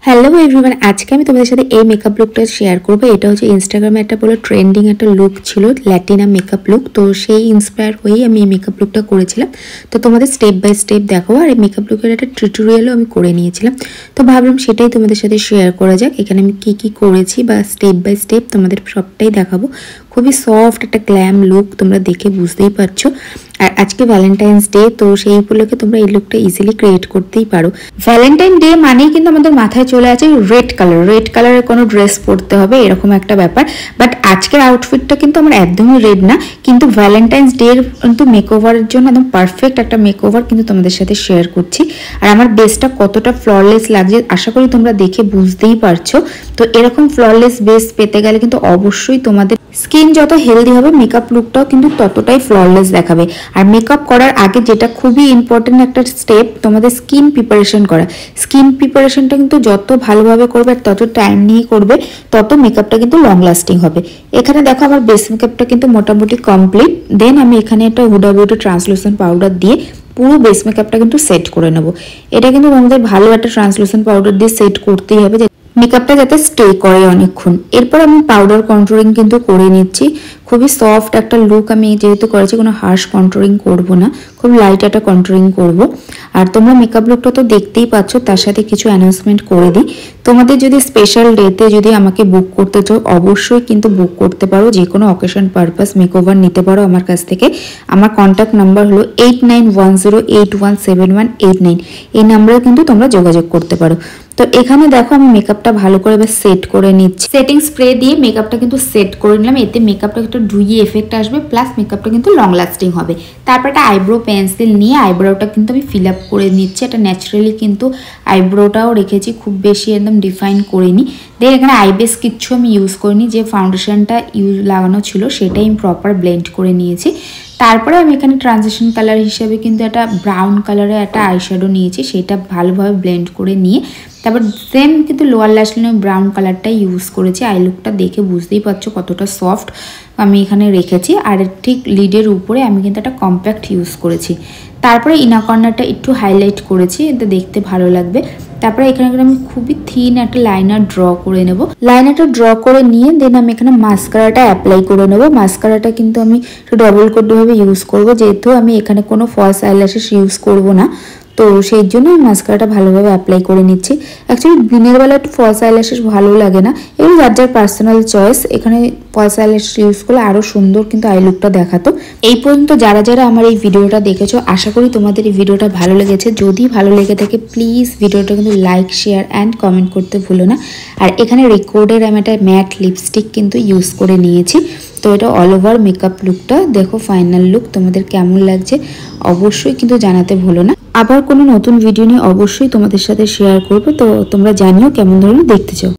Hello everyone, আজকে আমি তোমাদের সাথে এই মেকআপ লুকটা শেয়ার করবো। এটা হচ্ছে ইনস্টাগ্রামে একটা বলে ট্রেন্ডিং একটা লুক ছিল, ল্যাটিনা মেকআপ লুক। তো সেই ইন্সপায়ার হয়েই আমি এই মেকআপ লুকটা করেছিলাম। তো তোমাদের স্টেপ বাই স্টেপ দেখাবো, আর এই মেকআপ লুকের একটা টিউটোরিয়ালও আমি করে নিয়েছিলাম। তো ভাবলাম সেটাই তোমাদের সাথে শেয়ার করা যাক। এখানে আমি কি করেছি বা স্টেপ বাই স্টেপ তোমাদের সবটাই দেখাবো। খুবই সফট একটা গ্ল্যাম লুক, তোমরা দেখে বুঝতেই পারছো। আর আজকে ভ্যালেন্টাইন্স ডে, তো সেই উপলক্ষে তোমরা এই লুকটা ইজিলি ক্রিয়েট করতেই পারো। ভ্যালেন্টাইন ডে মানেই কিন্তু আমাদের মাথায় চলে আসে রেড কালার, রেড কালারের কোনো ড্রেস পরতে হবে এরকম একটা ব্যাপার। বাট আজকের আউটফিটটা কিন্তু আমার একদমই রেড না, কিন্তু ভ্যালেন্টাইন্স ডে এর কিন্তু মেকওভারের জন্য একদম পারফেক্ট একটা মেকওভার কিন্তু তোমাদের সাথে শেয়ার করছি। আর আমার বেসটা কতটা ফ্ললেস লাগছে আশা করি তোমরা দেখে বুঝতেই পারছো। তো এরকম ফ্ললেস বেস পেতে গেলে কিন্তু অবশ্যই তোমাদের স্কিন যত হেলদি হবে মেকআপ লুকটাও কিন্তু ততটাই ফ্ললেস দেখাবে। আর মেকআপ করার আগে যেটা খুবই ইম্পর্টেন্ট একটা স্টেপ, তোমাদের স্কিন প্রিপারেশন করা। স্কিন প্রিপারেশনটা কিন্তু যত ভালোভাবে করবে আর তত টাইম নিয়ে করবে তত মেকআপটা কিন্তু লং লাস্টিং হবে। এখানে দেখো আমার বেস মেকআপটা কিন্তু মোটামুটি কমপ্লিট। দেন আমি এখানে একটা হুডা বিউটি ট্রান্সলুসেন্ট পাউডার দিয়ে পুরো বেস মেকআপটা কিন্তু সেট করে নেবো। এটা কিন্তু তোমাদের ভালো একটা ট্রান্সলুসেন্ট পাউডার দিয়ে সেট করতেই হবে, মেকআপটা যাতে স্টে করে অনেকক্ষণ। এরপর আমি পাউডার কন্ট্রোলিং কিন্তু করে নিচ্ছি। খুবই সফট একটা লুক আমি যেহেতু করেছি, কোনো হার্শ কন্ট্রোলিং করব না, খুব লাইট একটা কন্ট্রোলিং করব। আর তোমরা মেকআপ লুকটা তো দেখতেই পাচ্ছ, তার সাথে কিছু অ্যানাউন্সমেন্ট করে দিই। তোমাদের যদি স্পেশাল ডেতে যদি আমাকে বুক করতে চাও অবশ্যই কিন্তু বুক করতে পারো, যে কোনো অকেশন পারপাস মেকওভার নিতে পারো আমার কাছ থেকে। আমার কন্ট্যাক্ট নাম্বার হলো 8910817189। এই নাম্বারে কিন্তু তোমরা যোগাযোগ করতে পারো। তো এখানে দেখো আমি মেকআপটা ভালো করে এবার সেট করে নিচ্ছি। সেটিং স্প্রে দিয়ে মেকআপটা কিন্তু সেট করে নিলাম, এতে মেকআপটা একটু ডুইয়ে এফেক্ট আসবে, প্লাস মেকআপটা কিন্তু লং লাস্টিং হবে। তারপর একটা আইব্রো পেন্সিল নিয়ে আইব্রোটা কিন্তু আমি ফিল আপ করে নিচ্ছি। এটা ন্যাচারালি কিন্তু আইব্রোটাও রেখেছি, খুব বেশি একদম ডিফাইন করিনি। দেন এখানে আইবেস কিচ্ছু আমি ইউজ করিনি, যে ফাউন্ডেশনটা লাগানো ছিল সেটাই আমি প্রপার ব্লেন্ড করে নিয়েছি। তারপরে আমি এখানে ট্রানজিশন কালার হিসেবে কিন্তু একটা ব্রাউন কালারের একটা আইশ্যাডো নিয়েছি, সেটা ভালোভাবে ব্লেন্ড করে নিয়ে তারপর সেম কিন্তু লোয়ার ল্যাশ লাইনে ব্রাউন কালারটাই ইউজ করেছি। আই লুকটা দেখে বুঝতেই পারছো কতটা সফট আমি এখানে রেখেছি। আর ঠিক লিডের উপরে আমি কিন্তু একটা কম্প্যাক্ট ইউজ করেছি। তারপরে ইনার কর্নারটা একটু হাইলাইট করেছি, এটা দেখতে ভালো লাগবে। তারপরে এখানে আমি খুবই থিন একটা লাইনার ড্র করে নেব। লাইনারটা ড্র করে নিয়ে দেন আমি এখানে মাস্কারাটা অ্যাপ্লাই করে নেব। মাস্কারাটা কিন্তু আমি একটু ডবল কোটভাবে ইউজ করব, যেহেতু আমি এখানে কোনো ফলস আইল্যাশেস ইউজ করব না। তো সেই জন্য আমি মাস্কারাটা ভালোভাবে অ্যাপ্লাই করে নিচ্ছি। অ্যাকচুয়ালি দিনের বেলা একটু ফলস আইল্যাশেস ভালো লাগে না, এগুলো যার যার পার্সোনাল চয়েস। এখানে ফলস আইল্যাশেস ইউজ করলে আরও সুন্দর কিন্তু আই লুকটা দেখাতো। এই পর্যন্ত যারা যারা আমার এই ভিডিওটা দেখেছো আশা করি তোমাদের এই ভিডিওটা ভালো লেগেছে। যদি ভালো লেগে থাকে প্লিজ ভিডিওটা কিন্তু লাইক, শেয়ার অ্যান্ড কমেন্ট করতে ভুলো না। আর এখানে রেকর্ডের আমি একটা ম্যাট লিপস্টিক কিন্তু ইউজ করে নিয়েছি। তো এটা অল ওভার মেকআপ লুকটা দেখো, ফাইনাল লুক তোমাদের কেমন লাগছে অবশ্যই কিন্তু জানাতে ভুলো না। আবার কোনো নতুন ভিডিও নিয়ে অবশ্যই তোমাদের সাথে শেয়ার করবো। তো তোমরা জানিও কেমন ধরনের দেখতে চাও।